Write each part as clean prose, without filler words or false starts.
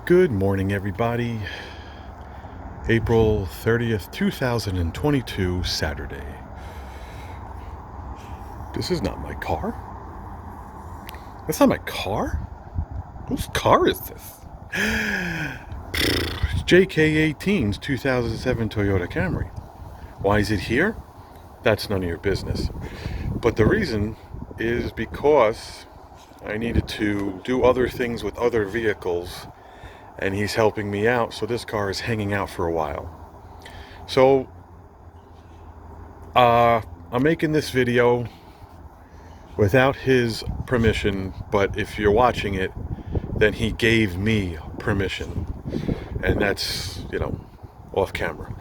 Good morning, everybody. April 30th, 2022, Saturday. This is not my car. That's not my car? Whose car is this? It's JK18's 2007 Toyota Camry. Why is it here? That's none of your business. But the reason is because I needed to do other things with other vehicles, and he's helping me out, so this car is hanging out for a while. So I'm making this video without his permission, but if you're watching it, then he gave me permission, and that's, off camera.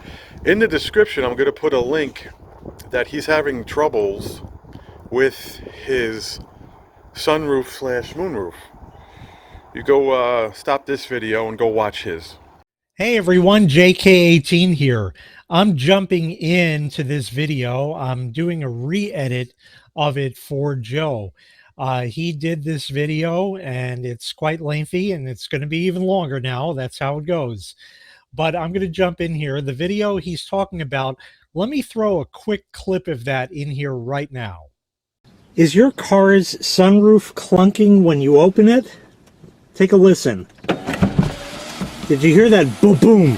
In the description, I'm going to put a link that he's having troubles with his sunroof slash moonroof. You go stop this video and go watch his. Hey everyone, JK18 here. I'm jumping into this video. I'm doing a re-edit of it for Joe. He did this video and it's quite lengthy and it's going to be even longer now. That's how it goes. But I'm going to jump in here. The video he's talking about, let me throw a quick clip of that in here right now. Is your car's sunroof clunking when you open it? Take a listen. Did you hear that boom boom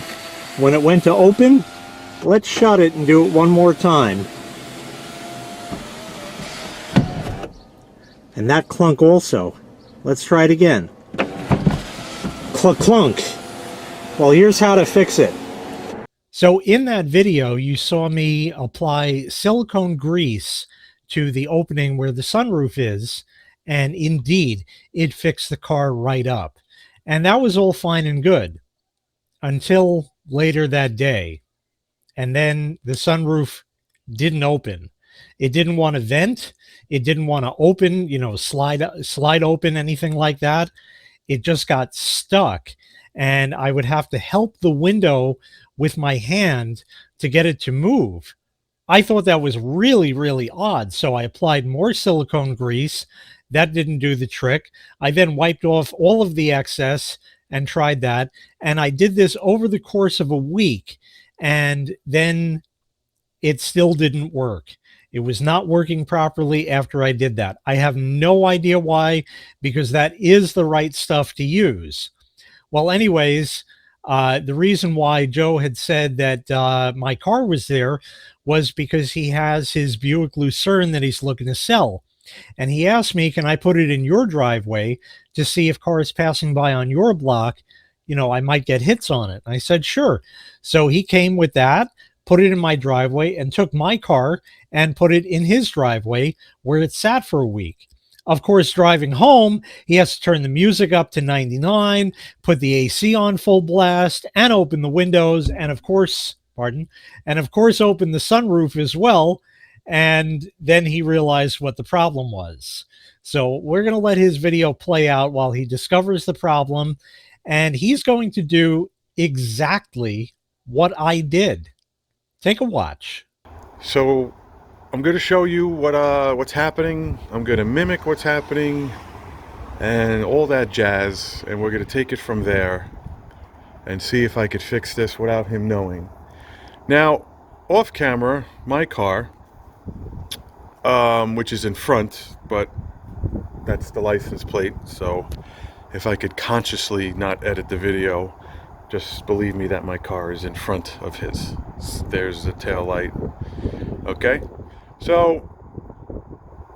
when it went to open? Let's shut it and do it one more time. And that clunk also. Let's try it again. Clunk clunk. Well, here's how to fix it. So in that video, you saw me apply silicone grease to the opening where the sunroof is, and indeed, it fixed the car right up. And that was all fine and good until later that day. And then the sunroof didn't open. It didn't want to vent. It didn't want to open, slide open, anything like that. It just got stuck. And I would have to help the window with my hand to get it to move. I thought that was really, really odd. So I applied more silicone grease. That didn't do the trick. I then wiped off all of the excess and tried that. And I did this over the course of a week. And then it still didn't work. It was not working properly after I did that. I have no idea why, because that is the right stuff to use. Well, anyways, the reason why Joe had said that my car was there was because he has his Buick Lucerne that he's looking to sell. And he asked me, can I put it in your driveway to see if cars passing by on your block, I might get hits on it. I said, sure. So he came with that, put it in my driveway, and took my car and put it in his driveway where it sat for a week. Of course, driving home, he has to turn the music up to 99, put the AC on full blast, and open the windows, and of course, open the sunroof as well. And then he realized what the problem was. So we're going to let his video play out while he discovers the problem. And he's going to do exactly what I did. Take a watch. So I'm going to show you what's happening. I'm going to mimic what's happening and all that jazz. And we're going to take it from there and see if I could fix this without him knowing. Now, off camera, my car, which is in front, but that's the license plate. So if I could consciously not edit the video, just believe me that my car is in front of his. There's the tail light. Okay, so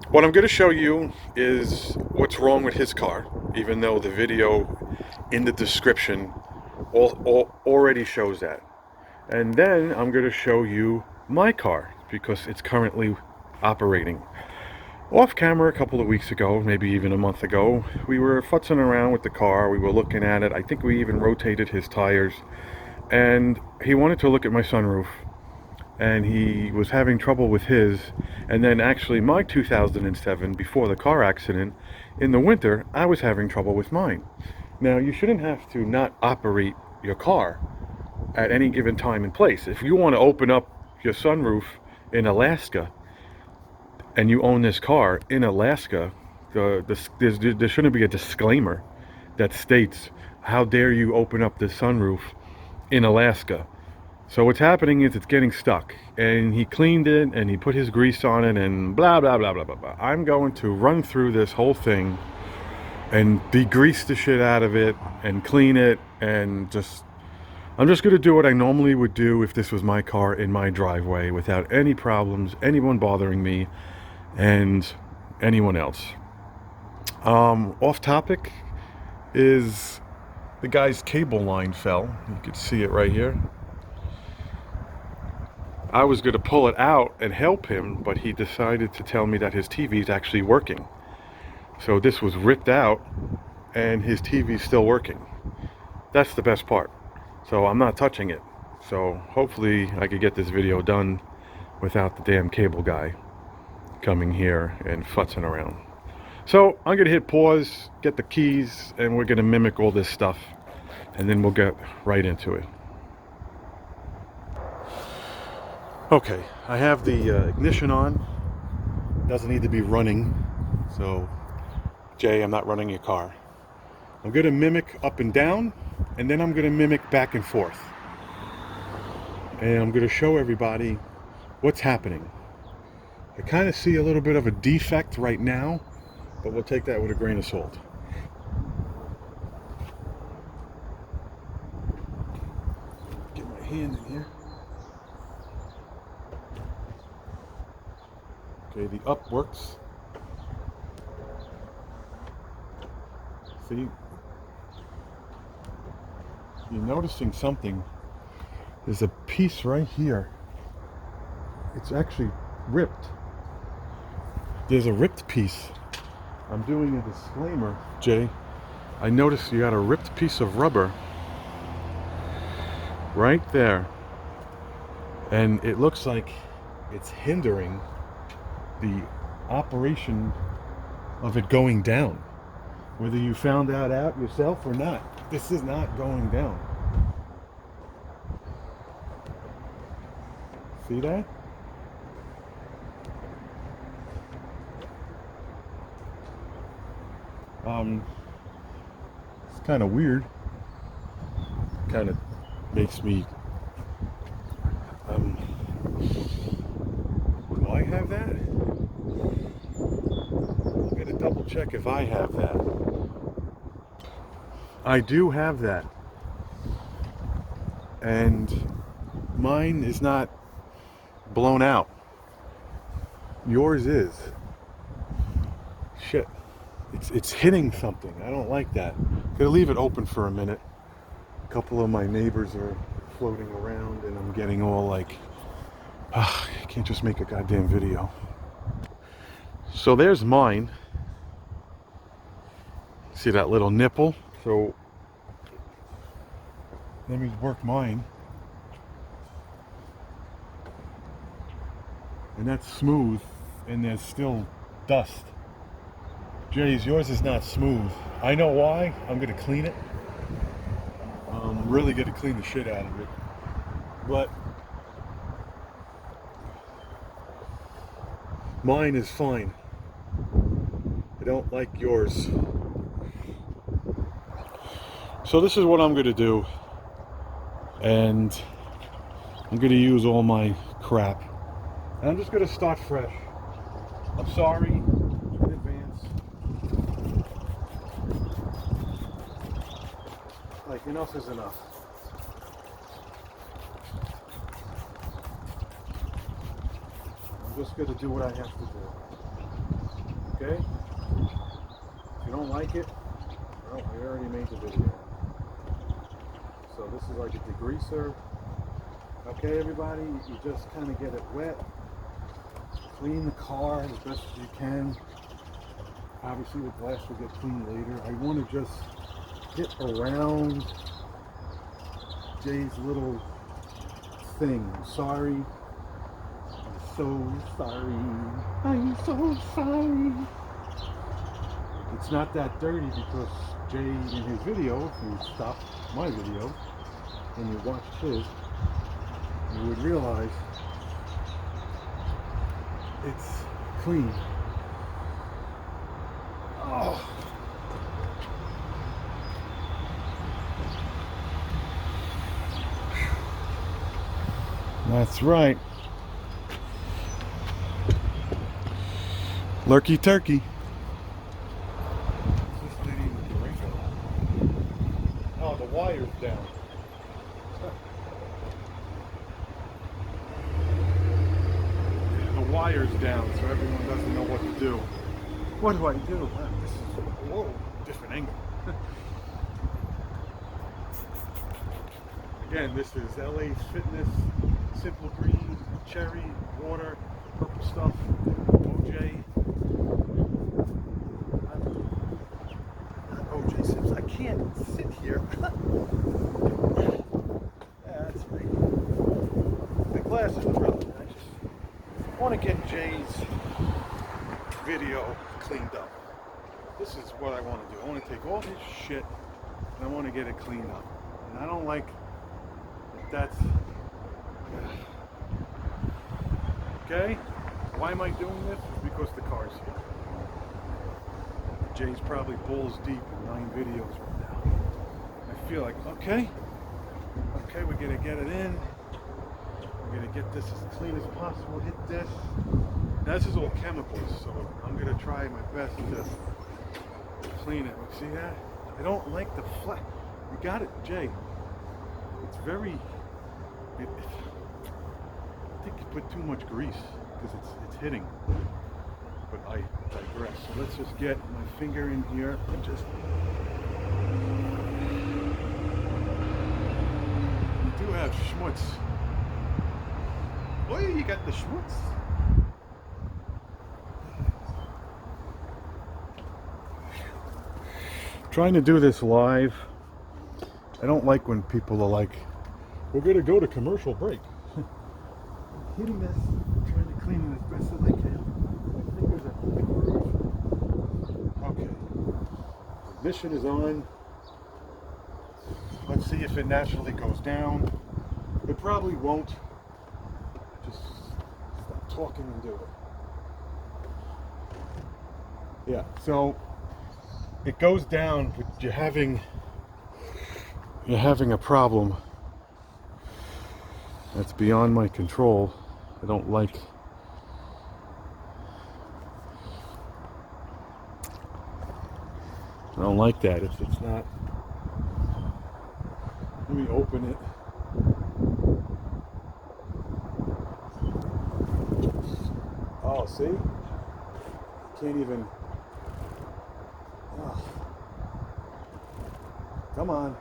what I'm going to show you is what's wrong with his car, even though the video in the description already shows that. And then I'm going to show you my car because it's currently operating. Off camera a couple of weeks ago, maybe even a month ago, we were futzing around with the car. We were looking at it. I think we even rotated his tires. And he wanted to look at my sunroof. And he was having trouble with his. And then actually my 2007, before the car accident, in the winter, I was having trouble with mine. Now, you shouldn't have to not operate your car at any given time and place. If you want to open up your sunroof in Alaska, and you own this car in Alaska, there shouldn't be a disclaimer that states how dare you open up the sunroof in Alaska? So what's happening is it's getting stuck, and he cleaned it and he put his grease on it and blah blah blah blah blah blah. I'm going to run through this whole thing and degrease the shit out of it and clean it, and I'm just going to do what I normally would do if this was my car in my driveway without any problems, anyone bothering me, and anyone else. Off topic is the guy's cable line fell. You can see it right here. I was going to pull it out and help him, but he decided to tell me that his TV is actually working. So this was ripped out and his TV is still working. That's the best part. So I'm not touching it. So hopefully I could get this video done without the damn cable guy coming here and futzing around. So I'm going to hit pause, get the keys, and we're going to mimic all this stuff, and then we'll get right into it. Okay, I have the ignition on. Doesn't need to be running. So, Jay, I'm not running your car. I'm going to mimic up and down, and then I'm going to mimic back and forth. And I'm going to show everybody what's happening. I kind of see a little bit of a defect right now, but we'll take that with a grain of salt. Get my hand in here. Okay, the up works. See? You're noticing something. There's a piece right here. It's actually ripped. There's a ripped piece. I'm doing a disclaimer, Jay. I noticed you got a ripped piece of rubber right there. And it looks like it's hindering the operation of it going down. Whether you found that out yourself or not, this is not going down. See that? It's kind of weird. Kind of makes me do I have that? I'm gonna double check if I have that. I do have that, and mine is not blown out. Yours is. Shit, it's hitting something. I don't like that. Gonna leave it open for a minute. A couple of my neighbors are floating around, and I'm getting all like, I can't just make a goddamn video. So there's mine. See that little nipple? So let me work mine. And that's smooth, and there's still dust. Jay's, yours is not smooth. I know why. I'm gonna clean it. I'm really gonna clean the shit out of it. But mine is fine. I don't like yours. So this is what I'm gonna do. And I'm gonna use all my crap. And I'm just gonna start fresh. I'm sorry in advance. Like, enough is enough. I'm just gonna do what I have to do. Okay? If you don't like it, well, I already made the video. So this is like a degreaser. Okay, everybody, you just kind of get it wet. Clean the car as best as you can. Obviously the glass will get cleaned later. I want to just hit around Jay's little thing. I'm sorry. I'm so sorry. I'm so sorry. It's not that dirty because Jay, in his video, if you stop my video and you watched his, you would realize it's clean. Oh. That's right. Lurky turkey. Oh, the wire's down. The wire's down, so everyone doesn't know what to do. What do I do? This is, whoa, different angle. Again, this is LA Fitness, Simple Green, Cherry, Water, Purple Stuff, OJ. Not OJ Sips. I can't sit here. Yeah, that's right. The glasses are relevant. I just want to get Jay's video cleaned up. This is what I want to do. I want to take all his shit and I want to get it cleaned up. And I don't like that's okay. Why am I doing this? It's because the car's here. Jay's probably balls deep in 9 videos right now. I feel like okay, we're gonna get it in. We're gonna get this as clean as possible. Hit this. Now, this is all chemicals, so I'm gonna try my best to clean it. See that? I don't like the flat. You got it, Jay. It's very. I think you put too much grease because it's hitting. But I digress. So let's just get my finger in here and just. You do have schmutz. Oh, yeah, you got the schmutz. Trying to do this live. I don't like when people are like, we're going to go to commercial break. I'm hitting this, trying to clean it as best as I can. My fingers are okay. Ignition is on. Let's see if it naturally goes down. It probably won't. Just stop talking and do it. Yeah, so it goes down, but you're having a problem that's beyond my control. I don't like. That. It's not. Let me open it. Oh, see? Can't even. Oh. Come on.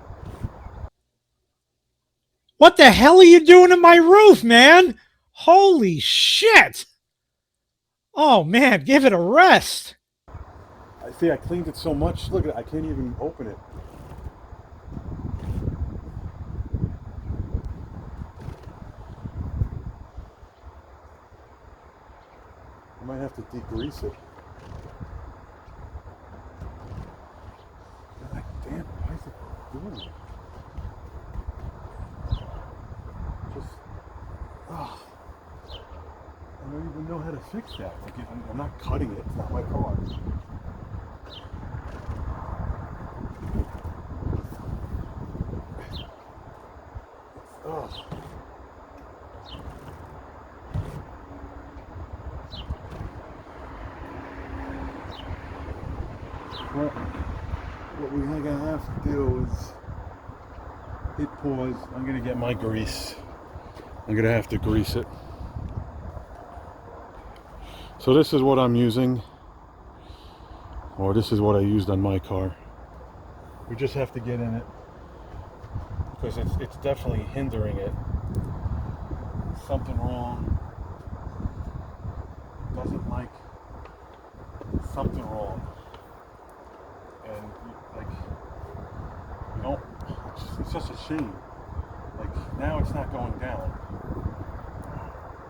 What the hell are you doing to my roof, man? Holy shit! Oh man, give it a rest. I see. I cleaned it so much. Look at it. I can't even open it. I might have to degrease it. God damn! Why is it doing it? Just. Oh. I don't even know how to fix that. Like, I'm not cutting it. It's not my car. Oh. Well, what we're gonna have to do is hit pause. I'm gonna get my grease. I'm gonna have to grease it. So this is what I'm using, or this is what I used on my car. We just have to get in it because it's definitely hindering it. Something wrong. Doesn't like something wrong, and you don't. It's just a shame. Like now it's not going down,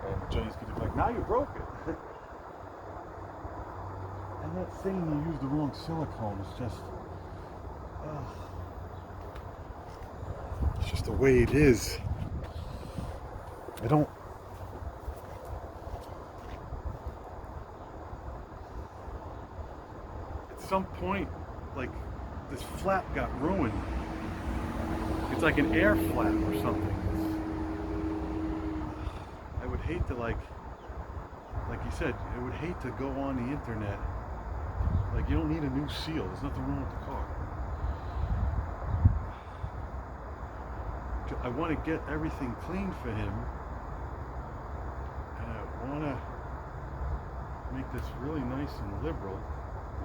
and Jay's gonna be like, now you broke it. I'm not saying you used the wrong silicone. It's just the way it is. I don't. At some point, like this flap got ruined. It's like an air flap or something. hate to like you said, I would hate to go on the internet. Like, you don't need a new seal. There's nothing wrong with the car. I want to get everything clean for him, and I want to make this really nice and liberal.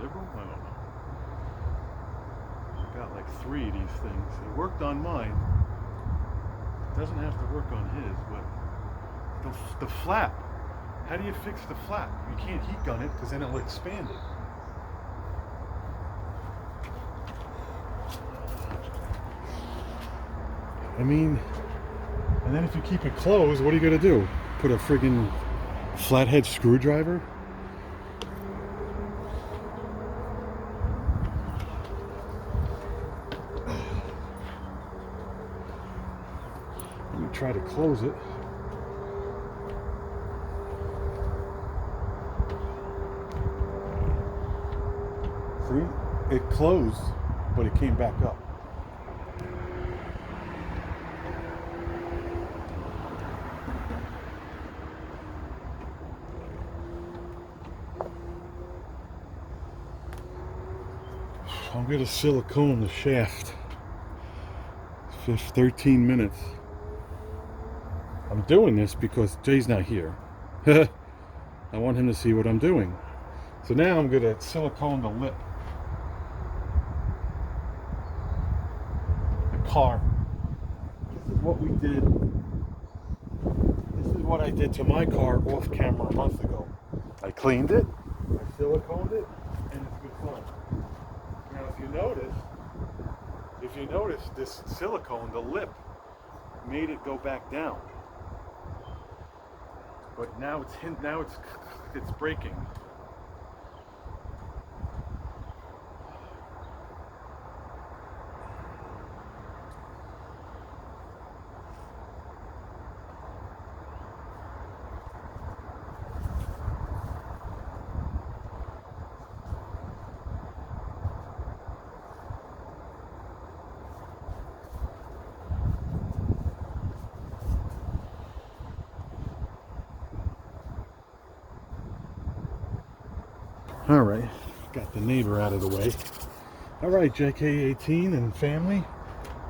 Liberal? I don't know. I've got like 3 of these things. It worked on mine. It doesn't have to work on his, but the flap. How do you fix the flap? You can't heat gun it because then it'll expand it. I mean, and then if you keep it closed, what are you gonna do? Put a friggin' flathead screwdriver? Let me try to close it. See? It closed, but it came back up. I'm going to silicone the shaft. 13 minutes. I'm doing this because Jay's not here. I want him to see what I'm doing. So now I'm going to silicone the lip. The car. This is what we did. This is what I did to my car off camera a month ago. I cleaned it, I siliconed it, and it's good fun. Now if you notice this silicone, the lip made it go back down. But now it's breaking. All right, got the neighbor out of the way. All right, JK18 and family,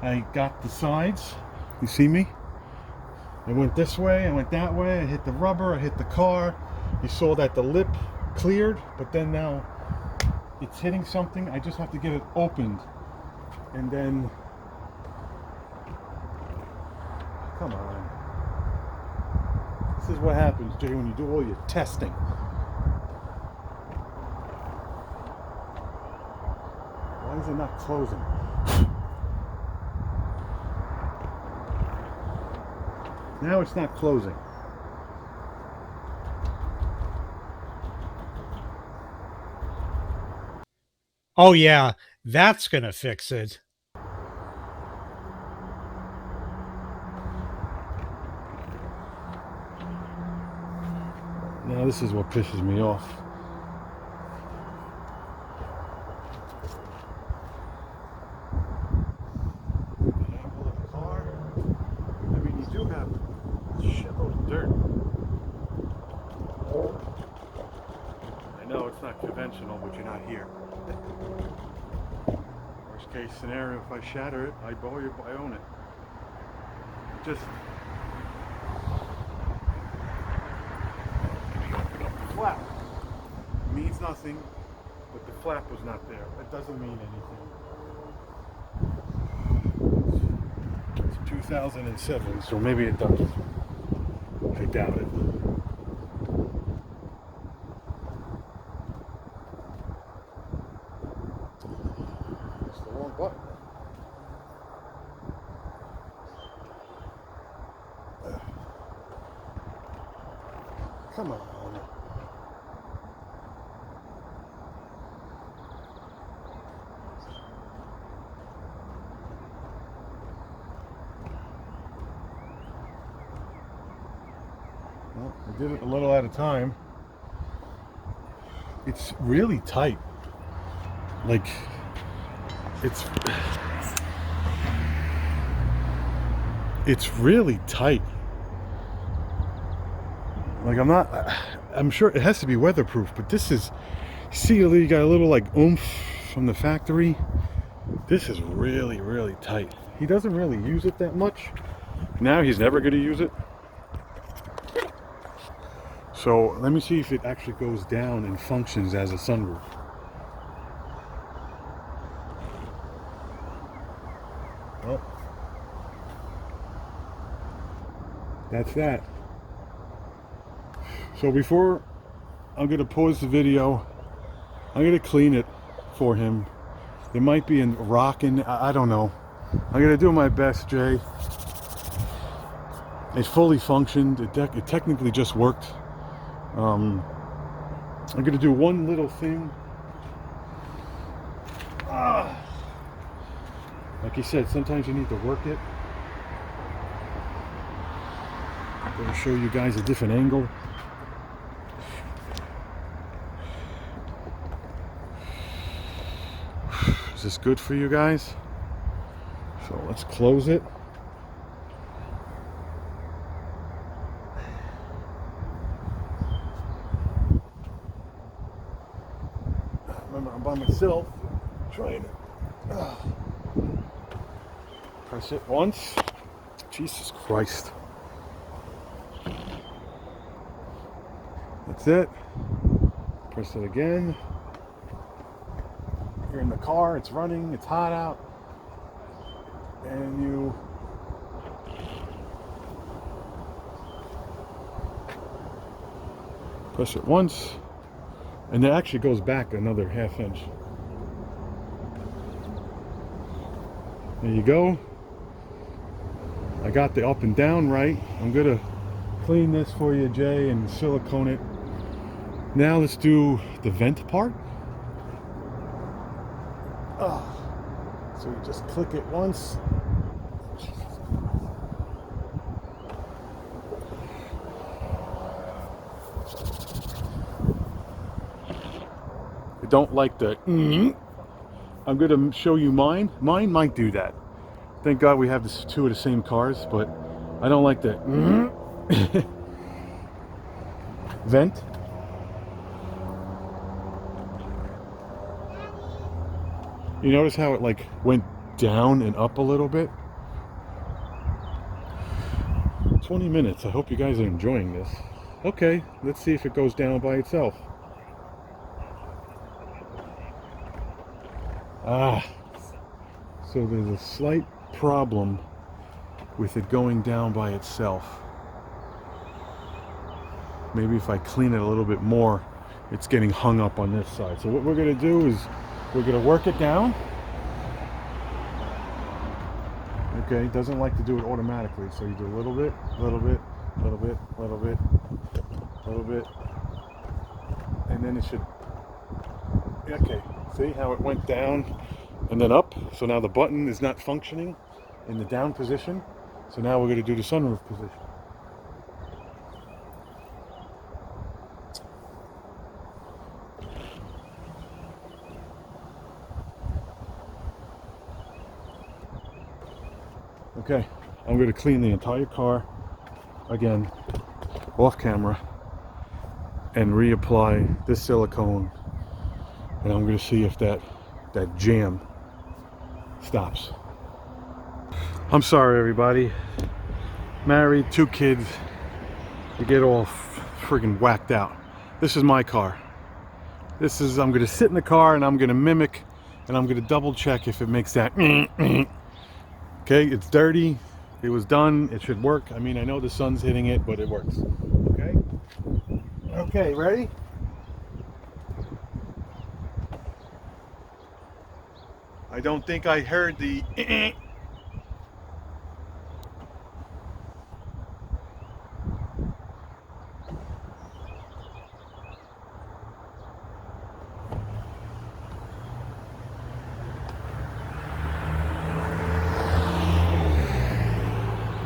I got the sides. You see me? I went this way, I went that way, I hit the rubber, I hit the car. You saw that the lip cleared, but then now it's hitting something. I just have to get it opened. And then, come on. This is what happens, Jay, when you do all your testing. Why is it not closing? Now it's not closing. Oh yeah, that's gonna fix it. Now this is what pisses me off. The angle of the car. I mean, you do have a shitload of dirt. I know it's not conventional, but you're not here. Worst case scenario, if I shatter it, I own it. Just flap means nothing, but the flap was not there. That doesn't mean anything. It's 2007, so maybe it does. I doubt it. It's the wrong button. Come on. Well, I did it a little at a time. It's really tight. Like, it's really tight. Like I'm sure it has to be weatherproof, but this is, see, you got a little like oomph from the factory. This is really, really tight. He doesn't really use it that much. Now he's never going to use it. So let me see if it actually goes down and functions as a sunroof. Well, that's that. So before I'm going to pause the video, I'm going to clean it for him. It might be in rocking, I don't know. I'm going to do my best, Jay. It fully functioned. It technically just worked. I'm going to do one little thing. Like he said, sometimes you need to work it. I'm going to show you guys a different angle. Is this good for you guys? So let's close it. Remember, I'm by myself trying to press it once. Jesus Christ. That's it. Press it again. You're in the car, it's running, it's hot out, and you press it once, and it actually goes back another ½ inch. There you go. I got the up and down right. I'm gonna clean this for you, Jay, and silicone it. Now let's do the vent part. So you just click it once. I don't like the I'm going to show you mine. Mine might do that. Thank God we have this, two of the same cars, but I don't like the vent. You notice how it like went down and up a little bit? 20 minutes. I hope you guys are enjoying this. Okay, let's see if it goes down by itself. So there's a slight problem with it going down by itself. Maybe if I clean it a little bit more, it's getting hung up on this side. So what we're going to do is we're going to work it down. Okay, it doesn't like to do it automatically, so you do a little bit, little bit, little bit, little bit, little bit, and then it should, okay, see how it went down and then up? So now the button is not functioning in the down position, so now we're going to do the sunroof position. Okay, I'm going to clean the entire car again off camera and reapply this silicone, and I'm going to see if that jam stops. I'm sorry everybody, married, 2 kids, you get all friggin' whacked out. This is my car. This is, I'm going to sit in the car and I'm going to mimic, and I'm going to double check if it makes that okay, it's dirty. It was done. It should work. I mean, I know the sun's hitting it, but it works. Okay? Okay, ready? I don't think I heard the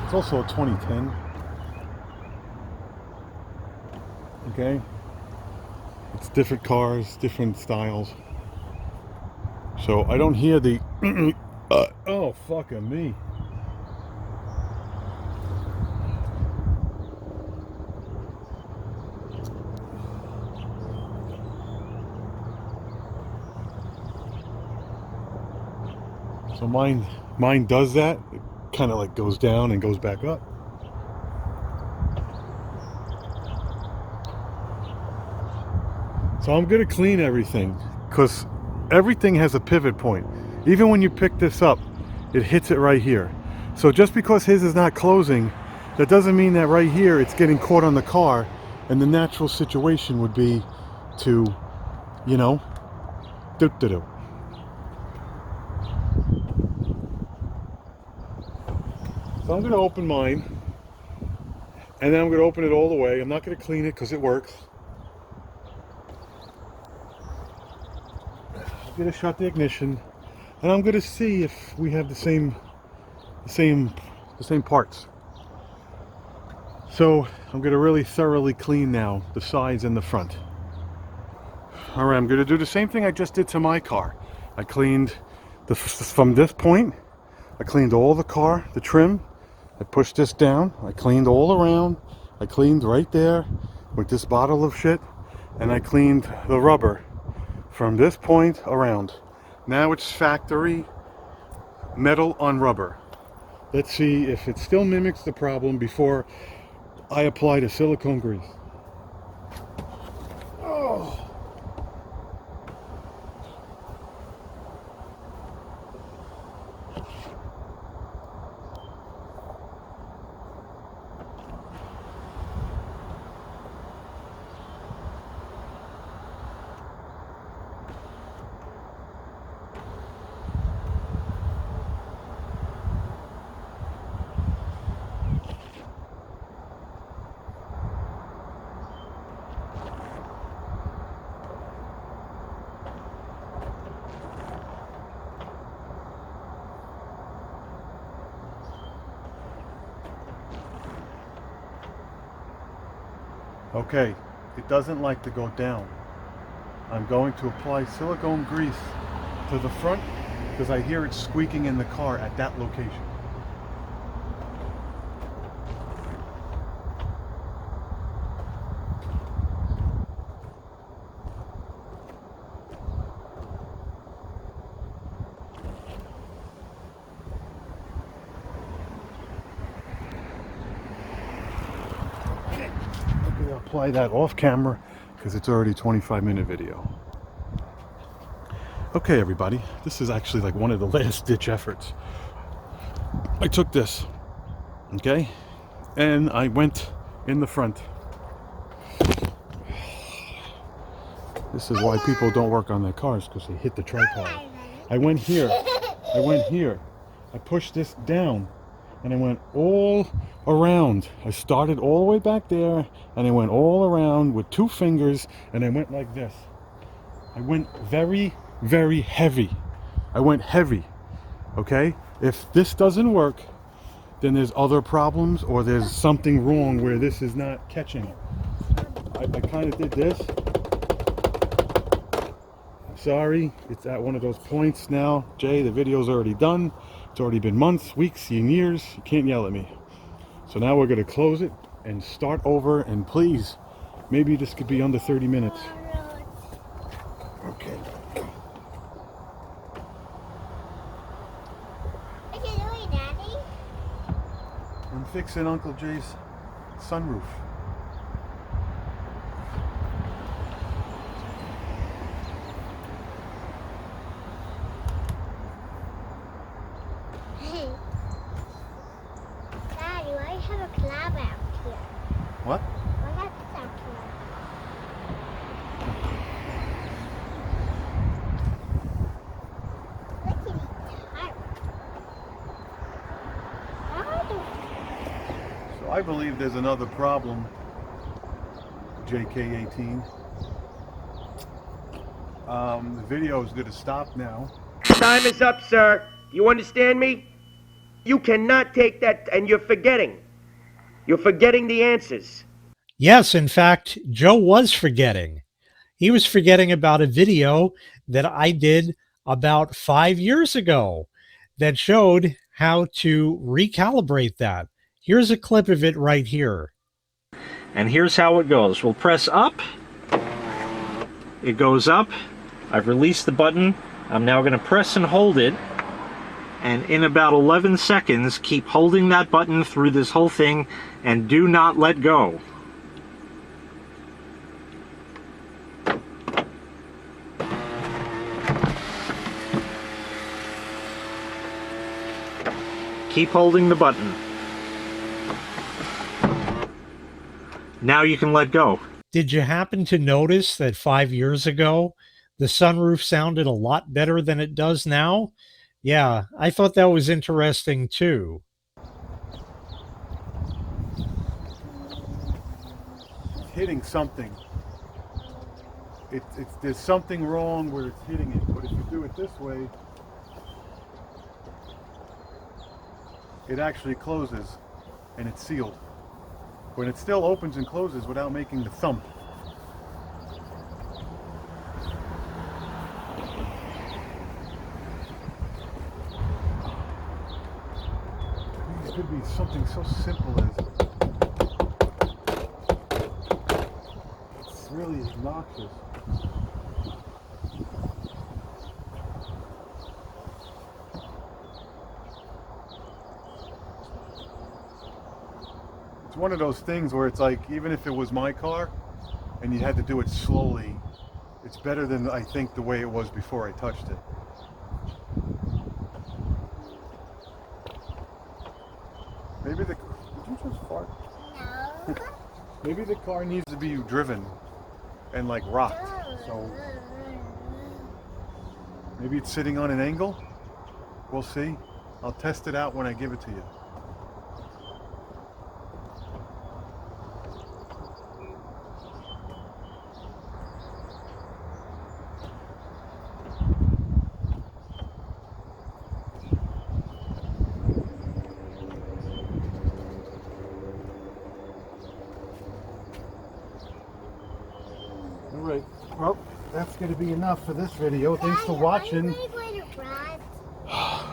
It's also a 2010. Okay? It's different cars, different styles. So I don't hear the oh, fucking me. So mine does that. It kind of like goes down and goes back up. So I'm gonna clean everything because everything has a pivot point. Even when you pick this up, it hits it right here. So just because his is not closing, that doesn't mean that right here it's getting caught on the car, and the natural situation would be to, you know, do-do-do. So I'm gonna open mine, and then I'm gonna open it all the way. I'm not gonna clean it because it works. I'm gonna shut the ignition, and I'm gonna see if we have the same parts. So I'm gonna really thoroughly clean now the sides and the front. All right, I'm gonna do the same thing I just did to my car. I cleaned from this point. I cleaned all the car, the trim. I pushed this down. I cleaned all around. I cleaned right there with this bottle of shit, and I cleaned the rubber from this point around. Now it's factory metal on rubber. Let's see if it still mimics the problem before I apply the silicone grease. Oh. Okay, it doesn't like to go down. I'm going to apply silicone grease to the front because I hear it squeaking in the car at that location. Apply that off camera because it's already a 25-minute video. Okay, everybody, this is actually like one of the last ditch efforts. I took this, okay, and I went in the front. This is why people don't work on their cars, because they hit the tripod. I went here, I pushed this down, and I went all around. I started all the way back there, and I went all around with 2 fingers, and I went like this. I went very, very heavy. I went heavy, okay? If this doesn't work, then there's other problems, or there's something wrong where this is not catching it. I kind of did this. Sorry, it's at one of those points now. Jay, the video's already done. It's already been months, weeks, and years. You can't yell at me. So now we're going to close it and start over, and please, maybe this could be under 30 minutes. Okay. What are you doing, Daddy? I'm fixing Uncle Jay's sunroof. Daddy, why do you have a cloud out here? What? Why not this out here? Look at these tires. So I believe there's another problem, JK18. The video is going to stop now. Time is up, sir. You understand me? You cannot take that, and you're forgetting. You're forgetting the answers. Yes, in fact, Joe was forgetting. He was forgetting about a video that I did about 5 years ago that showed how to recalibrate that. Here's a clip of it right here. And here's how it goes. We'll press up. It goes up. I've released the button. I'm now going to press and hold it. And in about 11 seconds, keep holding that button through this whole thing and do not let go. Keep holding the button. Now you can let go. Did you happen to notice that 5 years ago, the sunroof sounded a lot better than it does now? Yeah, I thought that was interesting too. It's hitting something. There's something wrong where it's hitting it, but if you do it this way, it actually closes and it's sealed. But it still opens and closes without making the thump. It could be something so simple as it's really obnoxious. It's one of those things where it's like, even if it was my car and you had to do it slowly, it's better than I think the way it was before I touched it. Maybe did you just fart? No. Maybe the car needs to be driven and like rocked. So maybe it's sitting on an angle. We'll see. I'll test it out when I give it to you. Alright, well, that's going to be enough for this video. Thanks for watching.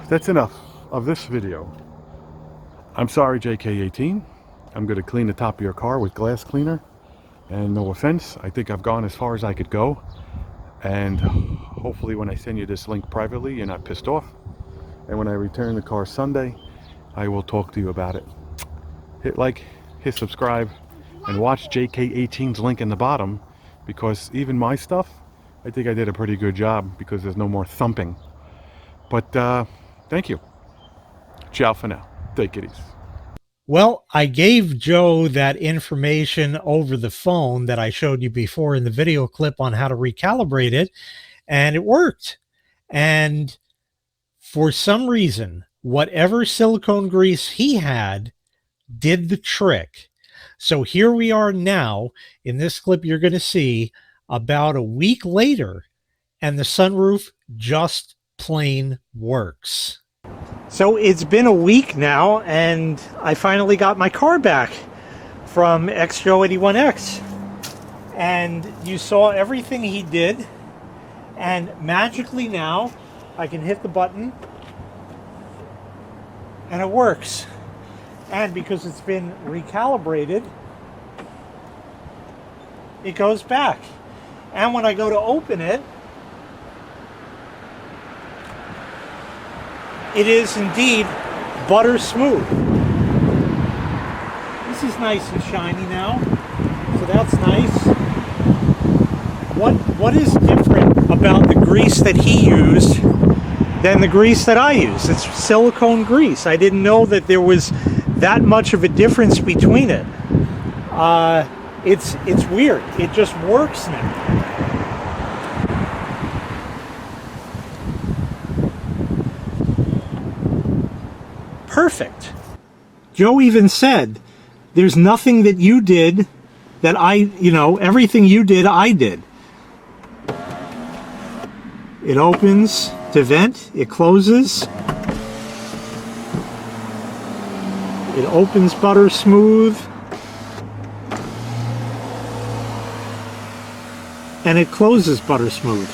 That's enough of this video. I'm sorry, JK18. I'm going to clean the top of your car with glass cleaner. And no offense, I think I've gone as far as I could go. And hopefully when I send you this link privately, you're not pissed off. And when I return the car Sunday, I will talk to you about it. Hit like, hit subscribe, and watch JK18's link in the bottom. Because even my stuff, I think I did a pretty good job because there's no more thumping. But thank you. Ciao for now. Take it easy. Well, I gave Joe that information over the phone that I showed you before in the video clip on how to recalibrate it, and it worked. And for some reason, whatever silicone grease he had did the trick. So here we are now. In this clip, you're going to see about a week later, and the sunroof just plain works. So it's been a week now, and I finally got my car back from XJoe81X. And you saw everything he did, and magically now I can hit the button and it works. And because it's been recalibrated, it goes back. And when I go to open it, it is indeed butter smooth. This is nice and shiny now, so that's nice. What is different about the grease that he used than the grease that I use? It's silicone grease. I didn't know that there was that much of a difference between it. It's weird. It just works now. Perfect. Joe even said, there's nothing that you did that everything you did, I did. It opens to vent, it closes. It opens butter smooth. And it closes butter smooth.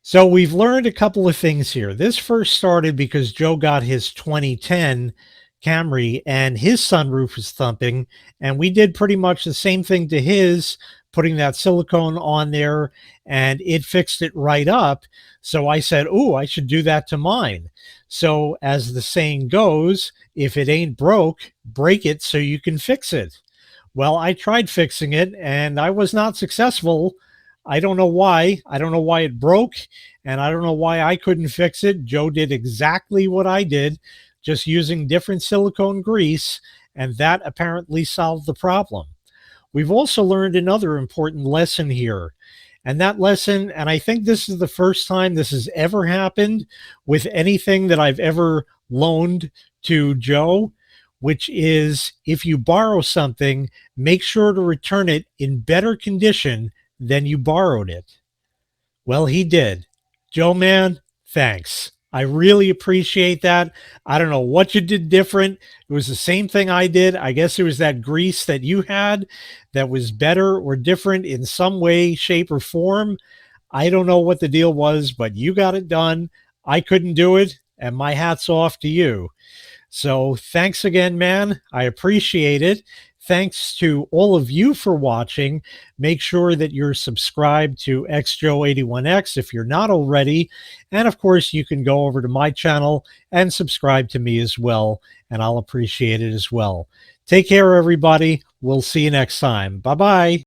So we've learned a couple of things here. This first started because Joe got his 2010 Camry and his sunroof was thumping, and we did pretty much the same thing to his, putting that silicone on there, and it fixed it right up. So I said, "Ooh, I should do that to mine." So as the saying goes, if it ain't broke, break it so you can fix it. Well, I tried fixing it and I was not successful. I don't know why. I don't know why it broke, and I don't know why I couldn't fix it. Joe did exactly what I did, just using different silicone grease, and that apparently solved the problem. We've also learned another important lesson here. And that lesson, and I think this is the first time this has ever happened with anything that I've ever loaned to Joe, which is if you borrow something, make sure to return it in better condition than you borrowed it. Well, he did. Joe, man, thanks. I really appreciate that. I don't know what you did different. It was the same thing I did. I guess it was that grease that you had that was better or different in some way, shape, or form. I don't know what the deal was, but you got it done. I couldn't do it, and my hat's off to you. So thanks again, man. I appreciate it. Thanks to all of you for watching. Make sure that you're subscribed to XJoe81X if you're not already. And of course, you can go over to my channel and subscribe to me as well, and I'll appreciate it as well. Take care, everybody. We'll see you next time. Bye-bye.